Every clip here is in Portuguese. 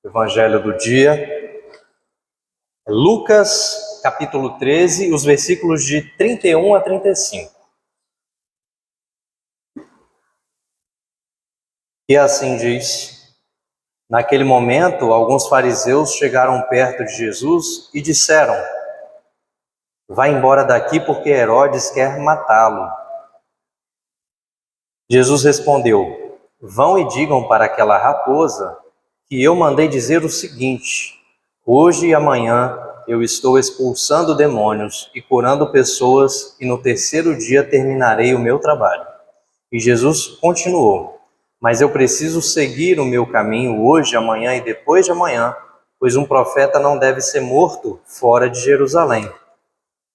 Evangelho do dia, Lucas, capítulo 13, os versículos de 31 a 35. E assim diz: naquele momento, alguns fariseus chegaram perto de Jesus e disseram: vá embora daqui, porque Herodes quer matá-lo. Jesus respondeu: vão e digam para aquela raposa que eu mandei dizer o seguinte: hoje e amanhã eu estou expulsando demônios e curando pessoas, e no terceiro dia terminarei o meu trabalho. E Jesus continuou: mas eu preciso seguir o meu caminho hoje, amanhã e depois de amanhã, pois um profeta não deve ser morto fora de Jerusalém.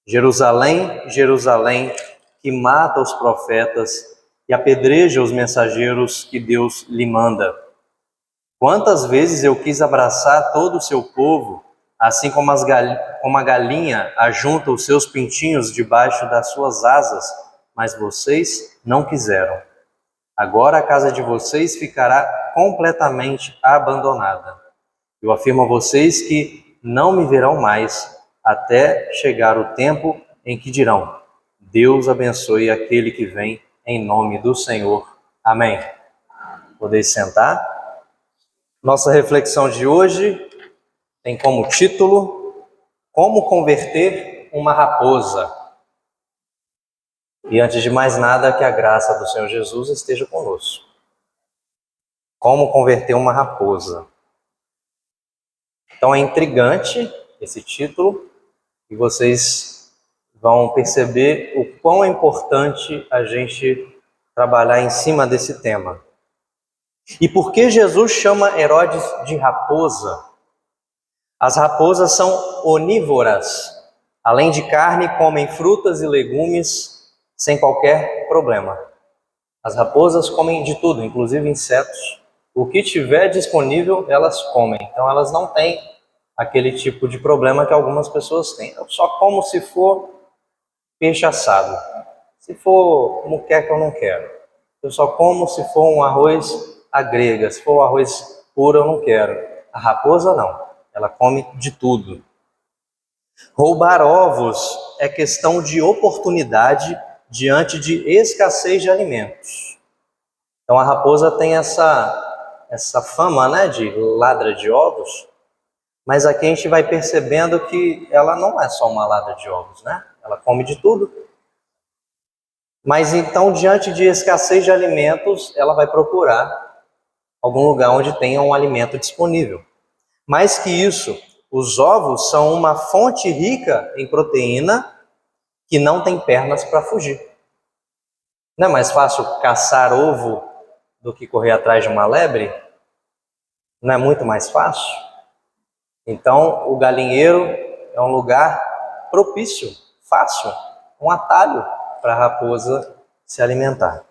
Jerusalém, Jerusalém, que mata os profetas e apedreja os mensageiros que Deus lhe manda. Quantas vezes eu quis abraçar todo o seu povo, assim como a galinha ajunta os seus pintinhos debaixo das suas asas, mas vocês não quiseram. Agora a casa de vocês ficará completamente abandonada. Eu afirmo a vocês que não me verão mais, até chegar o tempo em que dirão: Deus abençoe aquele que vem em nome do Senhor. Amém. Podeis sentar. Nossa reflexão de hoje tem como título: Como converter uma raposa. E antes de mais nada, que a graça do Senhor Jesus esteja conosco. Como converter uma raposa. Então é intrigante esse título, e vocês vão perceber o quão é importante a gente trabalhar em cima desse tema. E por que Jesus chama Herodes de raposa? As raposas são onívoras. Além de carne, comem frutas e legumes sem qualquer problema. As raposas comem de tudo, inclusive insetos. O que tiver disponível, elas comem. Então elas não têm aquele tipo de problema que algumas pessoas têm. Eu só como se for peixe assado. Se for muqueca, eu não quero. Eu só como se for um arroz à grega. Se for um arroz puro, eu não quero. A raposa não. Ela come de tudo. Roubar ovos é questão de oportunidade diante de escassez de alimentos. Então a raposa tem essa fama, né, de ladra de ovos. Mas aqui a gente vai percebendo que ela não é só uma ladra de ovos, né? Ela come de tudo. Mas então, diante de escassez de alimentos, ela vai procurar algum lugar onde tenha um alimento disponível. Mais que isso, os ovos são uma fonte rica em proteína que não tem pernas para fugir. Não é mais fácil caçar ovo do que correr atrás de uma lebre? Não é muito mais fácil? Então, o galinheiro é um lugar propício, fácil, um atalho para a raposa se alimentar.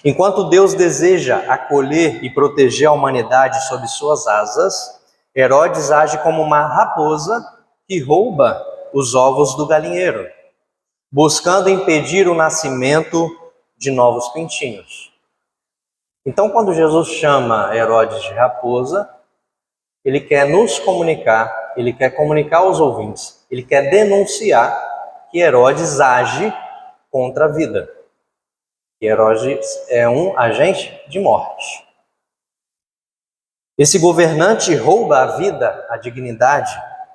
Enquanto Deus deseja acolher e proteger a humanidade sob suas asas, Herodes age como uma raposa que rouba os ovos do galinheiro, buscando impedir o nascimento de novos pintinhos. Então, quando Jesus chama Herodes de raposa, ele quer nos comunicar, ele quer comunicar aos ouvintes, ele quer denunciar que Herodes age contra a vida. Que Herodes é um agente de morte. Esse governante rouba a vida, a dignidade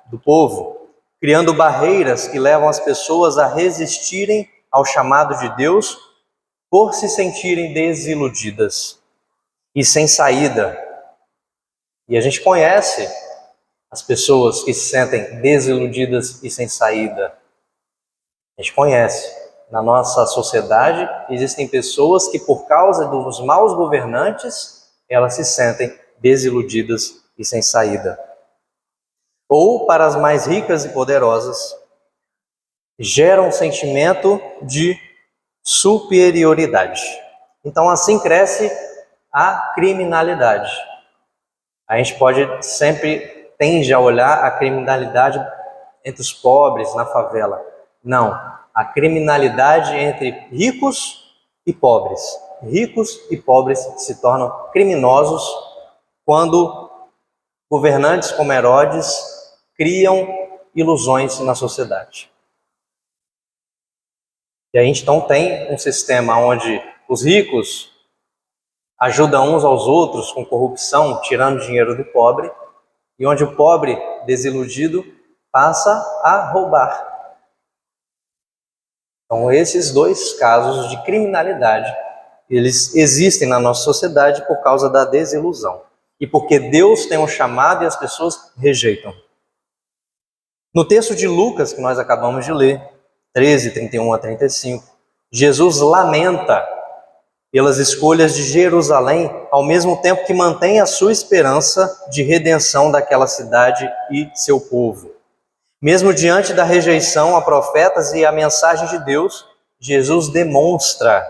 do povo, criando barreiras que levam as pessoas a resistirem ao chamado de Deus por se sentirem desiludidas e sem saída. E a gente conhece as pessoas que se sentem desiludidas e sem saída. A gente conhece. Na nossa sociedade, existem pessoas que, por causa dos maus governantes, elas se sentem desiludidas e sem saída. Ou, para as mais ricas e poderosas, geram um sentimento de superioridade. Então, assim cresce a criminalidade. A gente tende a olhar a criminalidade entre os pobres, na favela. Não, a criminalidade entre ricos e pobres. Ricos e pobres se tornam criminosos quando governantes como Herodes criam ilusões na sociedade. E a gente então tem um sistema onde os ricos ajudam uns aos outros com corrupção, tirando dinheiro do pobre, e onde o pobre, desiludido, passa a roubar. Então, esses dois casos de criminalidade, eles existem na nossa sociedade por causa da desilusão. E porque Deus tem um chamado e as pessoas rejeitam. No texto de Lucas, que nós acabamos de ler, 13, 31 a 35, Jesus lamenta pelas escolhas de Jerusalém, ao mesmo tempo que mantém a sua esperança de redenção daquela cidade e seu povo. Mesmo diante da rejeição a profetas e a mensagem de Deus, Jesus demonstra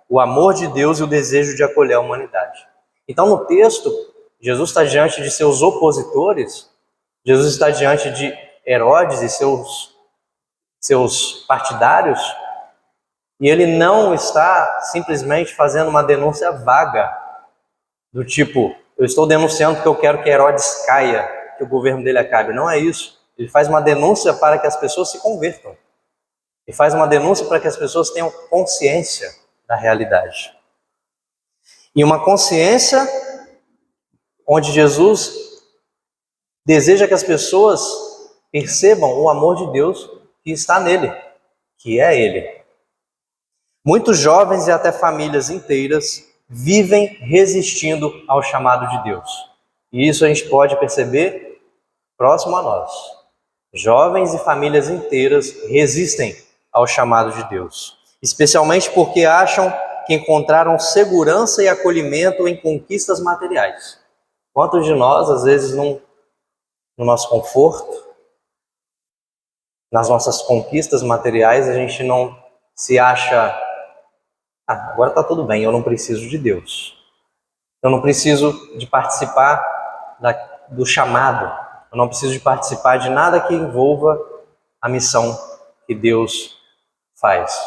o amor de Deus e o desejo de acolher a humanidade. Então, no texto, Jesus está diante de seus opositores, Jesus está diante de Herodes e seus partidários, e ele não está simplesmente fazendo uma denúncia vaga, do tipo, eu estou denunciando porque eu quero que Herodes caia, que o governo dele acabe. Não é isso. Ele faz uma denúncia para que as pessoas se convertam. Ele faz uma denúncia para que as pessoas tenham consciência da realidade. E uma consciência onde Jesus deseja que as pessoas percebam o amor de Deus que está nele, que é Ele. Muitos jovens e até famílias inteiras vivem resistindo ao chamado de Deus. E isso a gente pode perceber próximo a nós. Jovens e famílias inteiras resistem ao chamado de Deus, especialmente porque acham que encontraram segurança e acolhimento em conquistas materiais. Quantos de nós, às vezes, no nosso conforto, nas nossas conquistas materiais, a gente não se acha, agora está tudo bem, eu não preciso de Deus. Eu não preciso de participar do chamado. Eu não preciso de participar de nada que envolva a missão que Deus faz.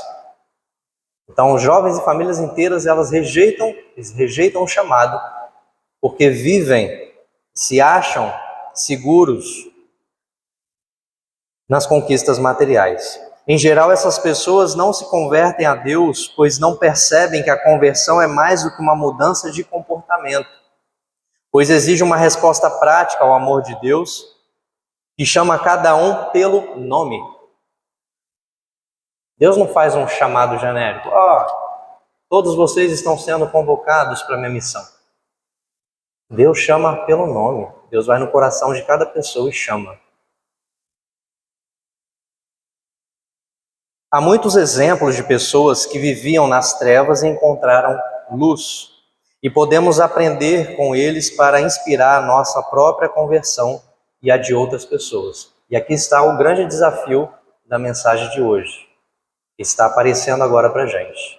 Então, jovens e famílias inteiras, eles rejeitam o chamado, porque vivem, se acham seguros nas conquistas materiais. Em geral, essas pessoas não se convertem a Deus, pois não percebem que a conversão é mais do que uma mudança de comportamento, pois exige uma resposta prática ao amor de Deus, que chama cada um pelo nome. Deus não faz um chamado genérico. Todos vocês estão sendo convocados para a minha missão. Deus chama pelo nome. Deus vai no coração de cada pessoa e chama. Há muitos exemplos de pessoas que viviam nas trevas e encontraram luz. E podemos aprender com eles para inspirar a nossa própria conversão e a de outras pessoas. E aqui está o grande desafio da mensagem de hoje. Está aparecendo agora para a gente.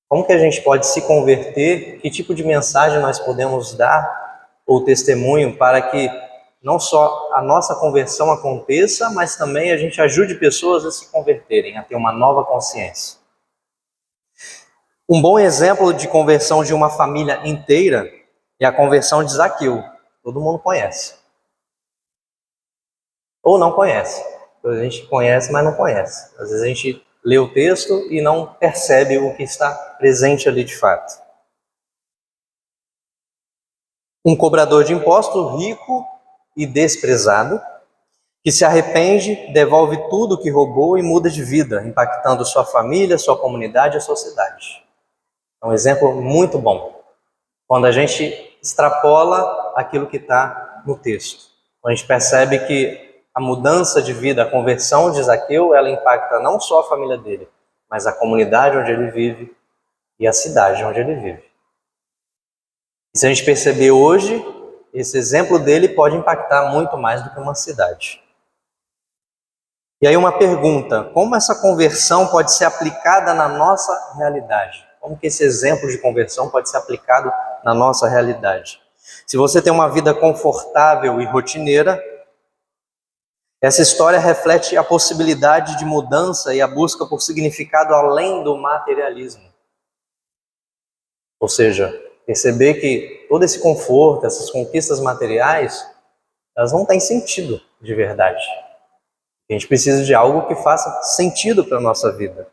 Como que a gente pode se converter? Que tipo de mensagem nós podemos dar ou testemunho para que não só a nossa conversão aconteça, mas também a gente ajude pessoas a se converterem, a ter uma nova consciência. Um bom exemplo de conversão de uma família inteira é a conversão de Zaqueu. Todo mundo conhece. Ou não conhece. A gente conhece, mas não conhece. Às vezes a gente lê o texto e não percebe o que está presente ali de fato. Um cobrador de impostos rico e desprezado, que se arrepende, devolve tudo o que roubou e muda de vida, impactando sua família, sua comunidade e a sociedade. É um exemplo muito bom, quando a gente extrapola aquilo que está no texto. Quando a gente percebe que a mudança de vida, a conversão de Zaqueu, ela impacta não só a família dele, mas a comunidade onde ele vive e a cidade onde ele vive. E se a gente perceber hoje, esse exemplo dele pode impactar muito mais do que uma cidade. E aí uma pergunta, como essa conversão pode ser aplicada na nossa realidade? Como que esse exemplo de conversão pode ser aplicado na nossa realidade? Se você tem uma vida confortável e rotineira, essa história reflete a possibilidade de mudança e a busca por significado além do materialismo. Ou seja, perceber que todo esse conforto, essas conquistas materiais, elas não têm sentido de verdade. A gente precisa de algo que faça sentido para a nossa vida.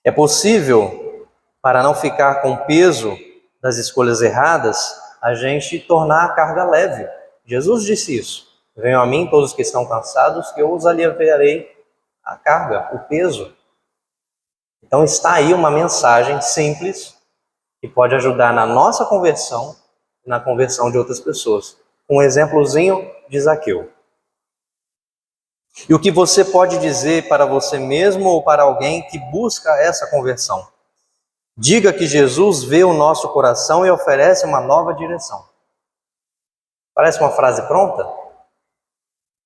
É possível, para não ficar com o peso das escolhas erradas, a gente tornar a carga leve. Jesus disse isso. Venham a mim todos os que estão cansados, que eu os aliviarei a carga, o peso. Então está aí uma mensagem simples que pode ajudar na nossa conversão e na conversão de outras pessoas. Um exemplozinho de Zaqueu. E o que você pode dizer para você mesmo ou para alguém que busca essa conversão? Diga que Jesus vê o nosso coração e oferece uma nova direção. Parece uma frase pronta,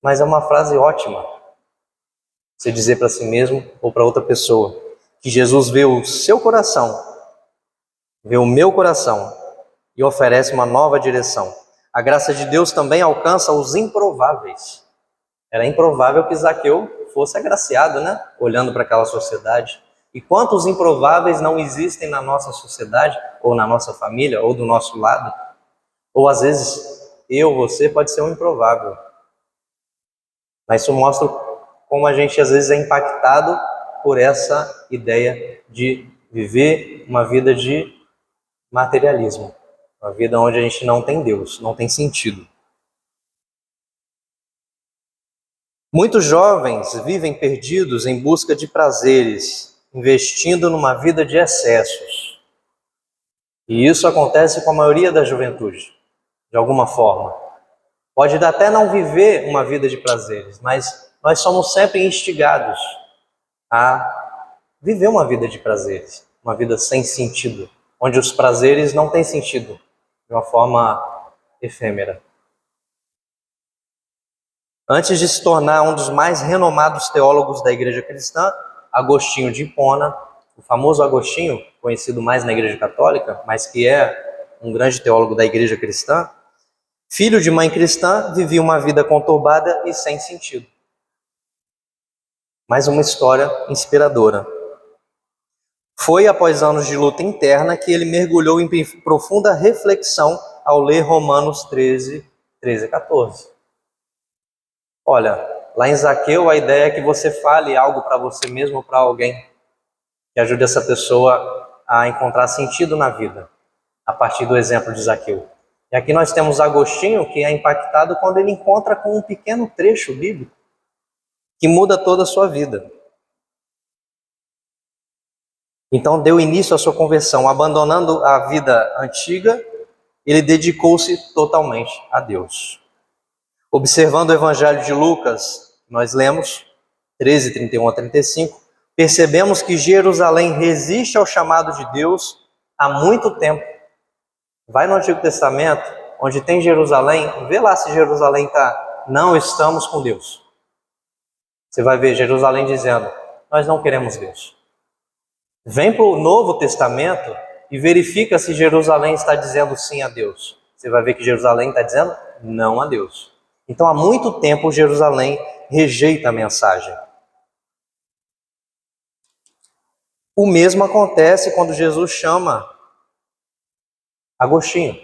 mas é uma frase ótima. Você dizer para si mesmo ou para outra pessoa que Jesus vê o seu coração, vê o meu coração e oferece uma nova direção. A graça de Deus também alcança os improváveis. Era improvável que Zaqueu fosse agraciado, né? Olhando para aquela sociedade. E quantos improváveis não existem na nossa sociedade, ou na nossa família, ou do nosso lado? Ou às vezes, você pode ser um improvável. Mas isso mostra como a gente às vezes é impactado por essa ideia de viver uma vida de materialismo. Uma vida onde a gente não tem Deus, não tem sentido. Muitos jovens vivem perdidos em busca de prazeres, investindo numa vida de excessos. E isso acontece com a maioria da juventude, de alguma forma. Pode até não viver uma vida de prazeres, mas nós somos sempre instigados a viver uma vida de prazeres, uma vida sem sentido, onde os prazeres não têm sentido, de uma forma efêmera. Antes de se tornar um dos mais renomados teólogos da igreja cristã, Agostinho de Hipona, o famoso Agostinho, conhecido mais na igreja católica, mas que é um grande teólogo da igreja cristã, filho de mãe cristã, vivia uma vida conturbada e sem sentido. Mais uma história inspiradora. Foi após anos de luta interna que ele mergulhou em profunda reflexão ao ler Romanos 13, 14. Olha, lá em Zaqueu a ideia é que você fale algo para você mesmo ou para alguém que ajude essa pessoa a encontrar sentido na vida, a partir do exemplo de Zaqueu. E aqui nós temos Agostinho, que é impactado quando ele encontra com um pequeno trecho bíblico que muda toda a sua vida. Então deu início à sua conversão, abandonando a vida antiga, ele dedicou-se totalmente a Deus. Observando o Evangelho de Lucas, nós lemos 13, 31 a 35, percebemos que Jerusalém resiste ao chamado de Deus há muito tempo. Vai no Antigo Testamento, onde tem Jerusalém, vê lá se Jerusalém está, não estamos com Deus. Você vai ver Jerusalém dizendo, nós não queremos Deus. Vem para o Novo Testamento e verifica se Jerusalém está dizendo sim a Deus. Você vai ver que Jerusalém está dizendo não a Deus. Então, há muito tempo, Jerusalém rejeita a mensagem. O mesmo acontece quando Jesus chama Agostinho.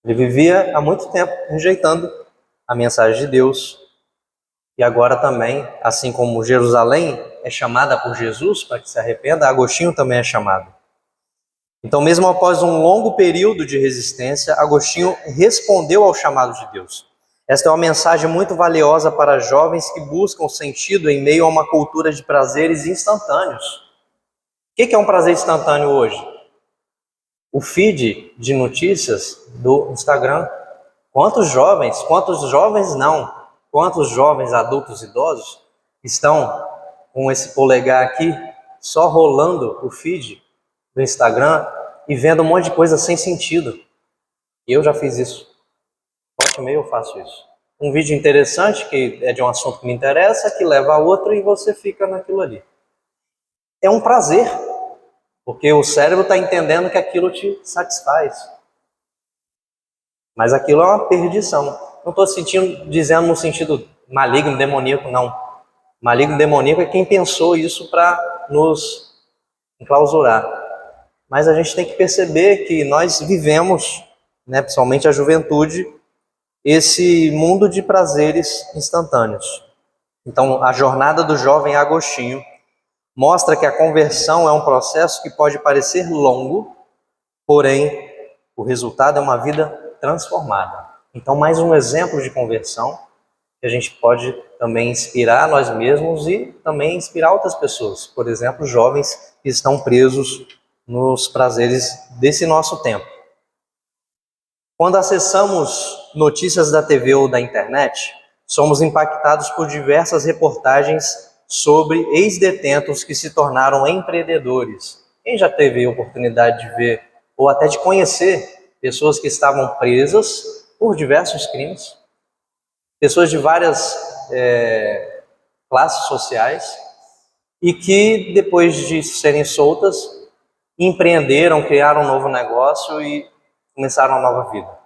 Ele vivia há muito tempo rejeitando a mensagem de Deus. E agora também, assim como Jerusalém é chamada por Jesus para que se arrependa, Agostinho também é chamado. Então, mesmo após um longo período de resistência, Agostinho respondeu ao chamado de Deus. Esta é uma mensagem muito valiosa para jovens que buscam sentido em meio a uma cultura de prazeres instantâneos. O que é um prazer instantâneo hoje? O feed de notícias do Instagram. Quantos jovens adultos idosos estão com esse polegar aqui só rolando o feed do Instagram e vendo um monte de coisa sem sentido? Eu já fiz isso. Volta e meia eu faço isso. Um vídeo interessante que é de um assunto que me interessa, que leva a outro e você fica naquilo ali. É um prazer, porque o cérebro está entendendo que aquilo te satisfaz. Mas aquilo é uma perdição. Não estou dizendo no sentido maligno, demoníaco, não. Maligno, demoníaco é quem pensou isso para nos enclausurar. mas a gente tem que perceber que nós vivemos, né, principalmente a juventude, esse mundo de prazeres instantâneos. Então, a jornada do jovem Agostinho mostra que a conversão é um processo que pode parecer longo, porém, o resultado é uma vida transformada. Então, mais um exemplo de conversão que a gente pode também inspirar nós mesmos e também inspirar outras pessoas. Por exemplo, jovens que estão presos nos prazeres desse nosso tempo. Quando acessamos notícias da TV ou da internet, somos impactados por diversas reportagens sobre ex-detentos que se tornaram empreendedores. Quem já teve a oportunidade de ver ou até de conhecer pessoas que estavam presas por diversos crimes, pessoas de várias classes sociais e que depois de serem soltas empreenderam, criaram um novo negócio e começaram uma nova vida.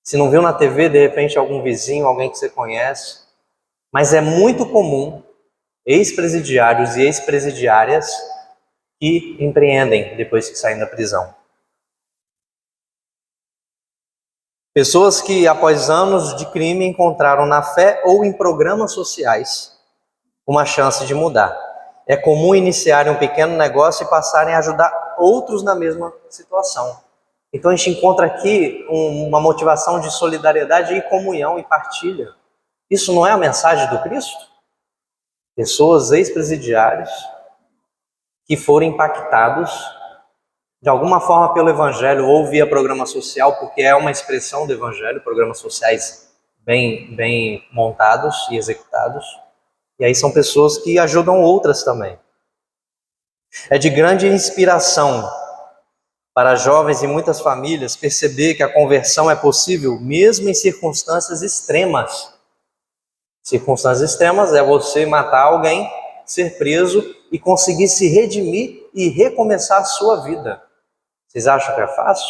Se não viu na TV, de repente algum vizinho, alguém que você conhece, mas é muito comum ex-presidiários e ex-presidiárias que empreendem depois que saem da prisão. Pessoas que, após anos de crime, encontraram na fé ou em programas sociais uma chance de mudar. É comum iniciarem um pequeno negócio e passarem a ajudar outros na mesma situação. Então a gente encontra aqui uma motivação de solidariedade e comunhão e partilha. Isso não é a mensagem do Cristo? Pessoas ex-presidiários que foram impactados de alguma forma pelo Evangelho ou via programa social, porque é uma expressão do Evangelho, programas sociais bem montados e executados. E aí são pessoas que ajudam outras também. É de grande inspiração para jovens e muitas famílias perceber que a conversão é possível mesmo em circunstâncias extremas. Circunstâncias extremas é você matar alguém, ser preso e conseguir se redimir e recomeçar a sua vida. Vocês acham que é fácil?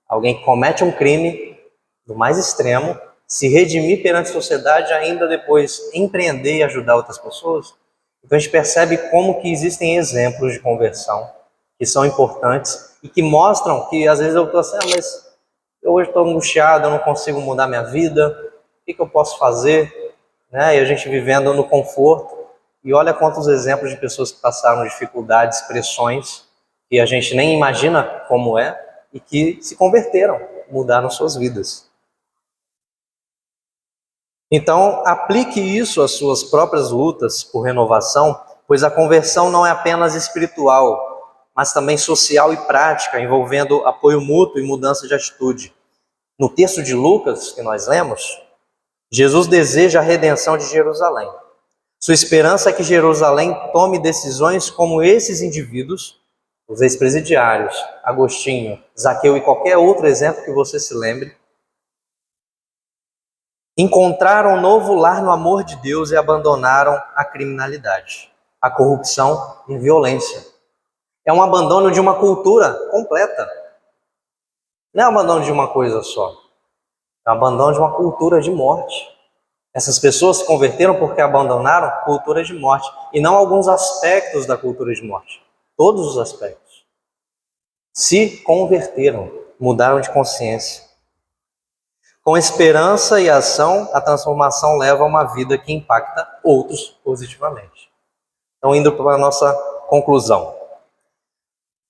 Alguém que comete um crime do mais extremo, se redimir perante a sociedade, ainda depois empreender e ajudar outras pessoas? Então a gente percebe como que existem exemplos de conversão que são importantes e que mostram que às vezes eu estou assim, mas eu hoje estou angustiado, eu não consigo mudar minha vida, o que eu posso fazer? Né? E a gente vivendo no conforto, e olha quantos exemplos de pessoas que passaram dificuldades, pressões, que a gente nem imagina como é, e que se converteram, mudaram suas vidas. Então, aplique isso às suas próprias lutas por renovação, pois a conversão não é apenas espiritual, mas também social e prática, envolvendo apoio mútuo e mudança de atitude. No texto de Lucas, que nós lemos, Jesus deseja a redenção de Jerusalém. Sua esperança é que Jerusalém tome decisões como esses indivíduos, os ex-presidiários, Agostinho, Zaqueu e qualquer outro exemplo que você se lembre, encontraram um novo lar no amor de Deus e abandonaram a criminalidade, a corrupção e a violência. É um abandono de uma cultura completa. Não é um abandono de uma coisa só. É um abandono de uma cultura de morte. Essas pessoas se converteram porque abandonaram cultura de morte, e não alguns aspectos da cultura de morte. Todos os aspectos. Se converteram, mudaram de consciência. Com esperança e ação, a transformação leva a uma vida que impacta outros positivamente. Então, indo para a nossa conclusão.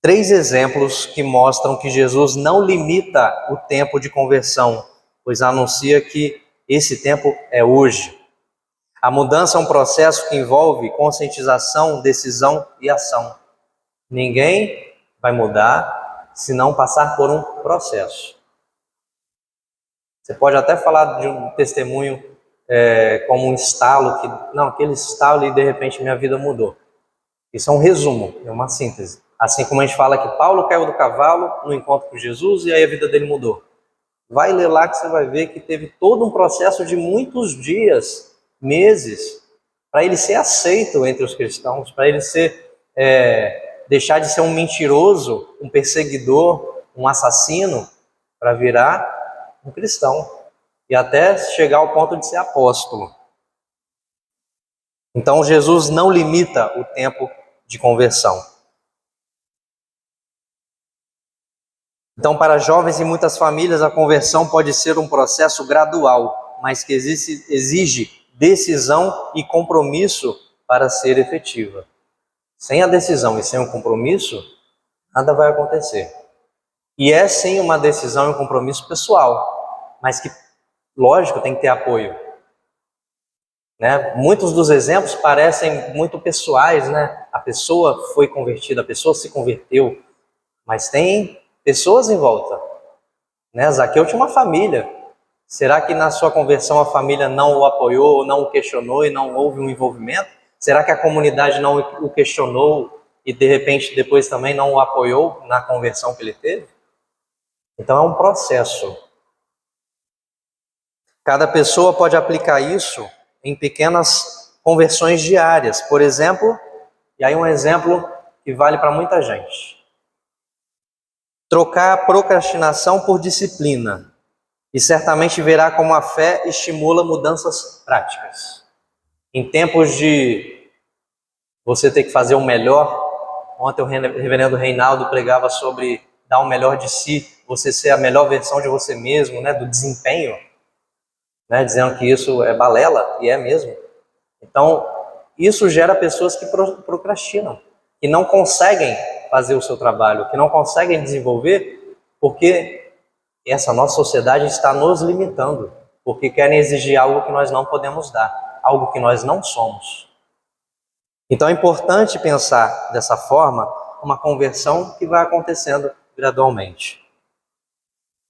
3 exemplos que mostram que Jesus não limita o tempo de conversão, pois anuncia que esse tempo é hoje. A mudança é um processo que envolve conscientização, decisão e ação. Ninguém vai mudar se não passar por um processo. Você pode até falar de um testemunho como um estalo, aquele estalo e de repente minha vida mudou. Isso é um resumo, é uma síntese. Assim como a gente fala que Paulo caiu do cavalo no encontro com Jesus e aí a vida dele mudou. Vai ler lá que você vai ver que teve todo um processo de muitos dias, meses, para ele ser aceito entre os cristãos, para ele deixar de ser um mentiroso, um perseguidor, um assassino, para virar um cristão e até chegar ao ponto de ser apóstolo. Então Jesus não limita o tempo de conversão. Então, para jovens e muitas famílias, a conversão pode ser um processo gradual, mas que exige decisão e compromisso para ser efetiva. Sem a decisão e sem o compromisso, nada vai acontecer. E é sim uma decisão e um compromisso pessoal, mas que, lógico, tem que ter apoio. Né? Muitos dos exemplos parecem muito pessoais, né? A pessoa foi convertida, a pessoa se converteu, mas tem pessoas em volta. Né? Zaqueu tinha uma família. Será que na sua conversão a família não o apoiou, não o questionou e não houve um envolvimento? Será que a comunidade não o questionou e de repente depois também não o apoiou na conversão que ele teve? Então é um processo. Cada pessoa pode aplicar isso em pequenas conversões diárias. Por exemplo, e aí um exemplo que vale para muita gente. Trocar a procrastinação por disciplina. E certamente verá como a fé estimula mudanças práticas. Em tempos de você ter que fazer o melhor, ontem o reverendo Reinaldo pregava sobre dar o melhor de si, você ser a melhor versão de você mesmo, né, do desempenho, né, dizendo que isso é balela, e é mesmo. Então, isso gera pessoas que procrastinam, que não conseguem fazer o seu trabalho, que não conseguem desenvolver, porque essa nossa sociedade está nos limitando, porque querem exigir algo que nós não podemos dar, algo que nós não somos. Então é importante pensar dessa forma uma conversão que vai acontecendo gradualmente.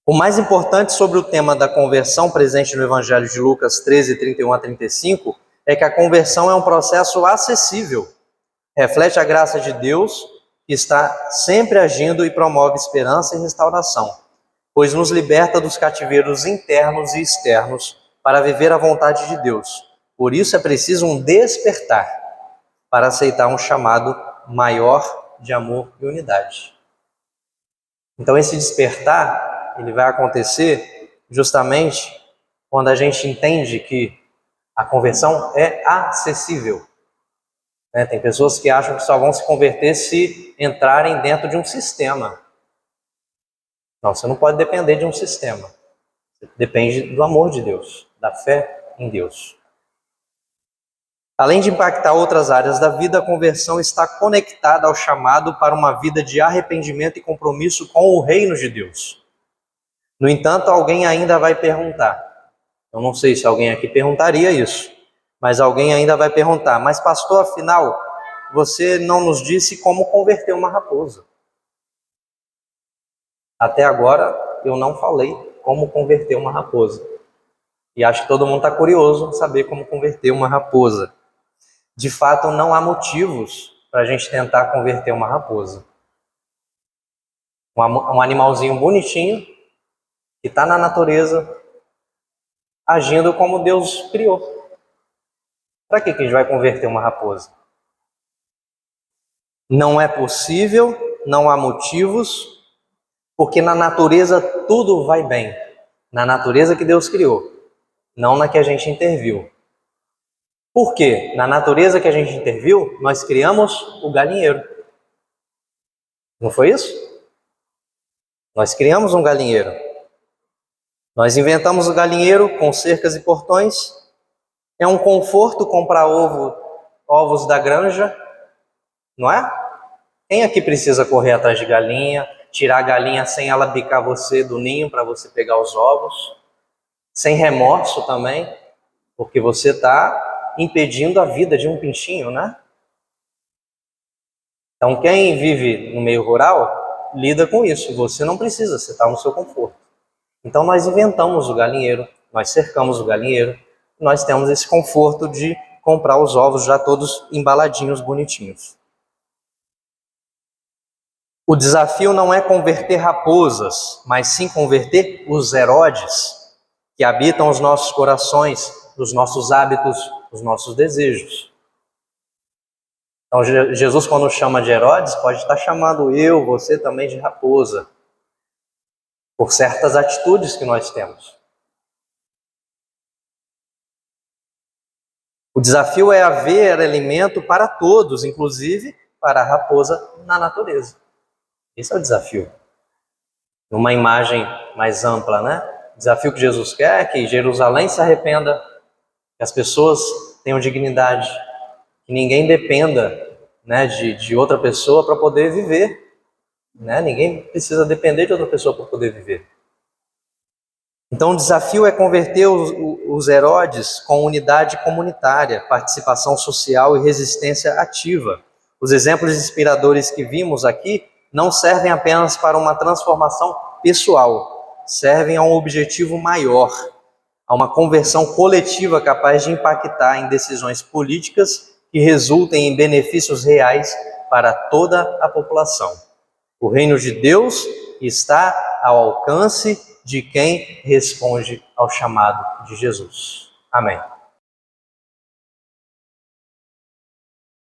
O mais importante sobre o tema da conversão presente no Evangelho de Lucas 13, 31 a 35, é que a conversão é um processo acessível, reflete a graça de Deus, que está sempre agindo e promove esperança e restauração, pois nos liberta dos cativeiros internos e externos para viver a vontade de Deus. Por isso é preciso um despertar para aceitar um chamado maior de amor e unidade. Então esse despertar, ele vai acontecer justamente quando a gente entende que a conversão é acessível. Né? Tem pessoas que acham que só vão se converter se entrarem dentro de um sistema. Não, você não pode depender de um sistema. Você depende do amor de Deus, da fé em Deus. Além de impactar outras áreas da vida, a conversão está conectada ao chamado para uma vida de arrependimento e compromisso com o reino de Deus. No entanto, alguém ainda vai perguntar. Eu não sei se alguém aqui perguntaria isso, mas alguém ainda vai perguntar, mas pastor, afinal, você não nos disse como converter uma raposa. Até agora, eu não falei como converter uma raposa. E acho que todo mundo está curioso em saber como converter uma raposa. De fato, não há motivos para a gente tentar converter uma raposa. Um animalzinho bonitinho, que está na natureza, agindo como Deus criou. Para que a gente vai converter uma raposa? Não é possível, não há motivos, porque na natureza tudo vai bem. Na natureza que Deus criou, não na que a gente interviu. Por quê? Na natureza que a gente interviu, nós criamos o galinheiro. Não foi isso? Nós criamos um galinheiro. Nós inventamos o galinheiro com cercas e portões. É um conforto comprar ovos da granja, não é? Quem aqui precisa correr atrás de galinha, tirar a galinha sem ela bicar você do ninho para você pegar os ovos? Sem remorso também, porque você está impedindo a vida de um pinchinho, né? Então quem vive no meio rural lida com isso. Você não precisa, você está no seu conforto. Então nós inventamos o galinheiro, nós cercamos o galinheiro, nós temos esse conforto de comprar os ovos já todos embaladinhos, bonitinhos. O desafio não é converter raposas, mas sim converter os Herodes que habitam os nossos corações, os nossos hábitos, os nossos desejos. Então Jesus, quando chama de Herodes, pode estar chamando eu, você também de raposa, por certas atitudes que nós temos. O desafio é haver alimento para todos, inclusive para a raposa na natureza. Esse é o desafio. numa imagem mais ampla, né? O desafio que Jesus quer é que Jerusalém se arrependa, que as pessoas tenham dignidade, que ninguém dependa, né, de outra pessoa para poder viver, né? Ninguém precisa depender de outra pessoa para poder viver. Então o desafio é converter os Herodes com unidade comunitária, participação social e resistência ativa. Os exemplos inspiradores que vimos aqui não servem apenas para uma transformação pessoal, servem a um objetivo maior, a uma conversão coletiva capaz de impactar em decisões políticas que resultem em benefícios reais para toda a população. O reino de Deus está ao alcance de quem responde ao chamado de Jesus. Amém.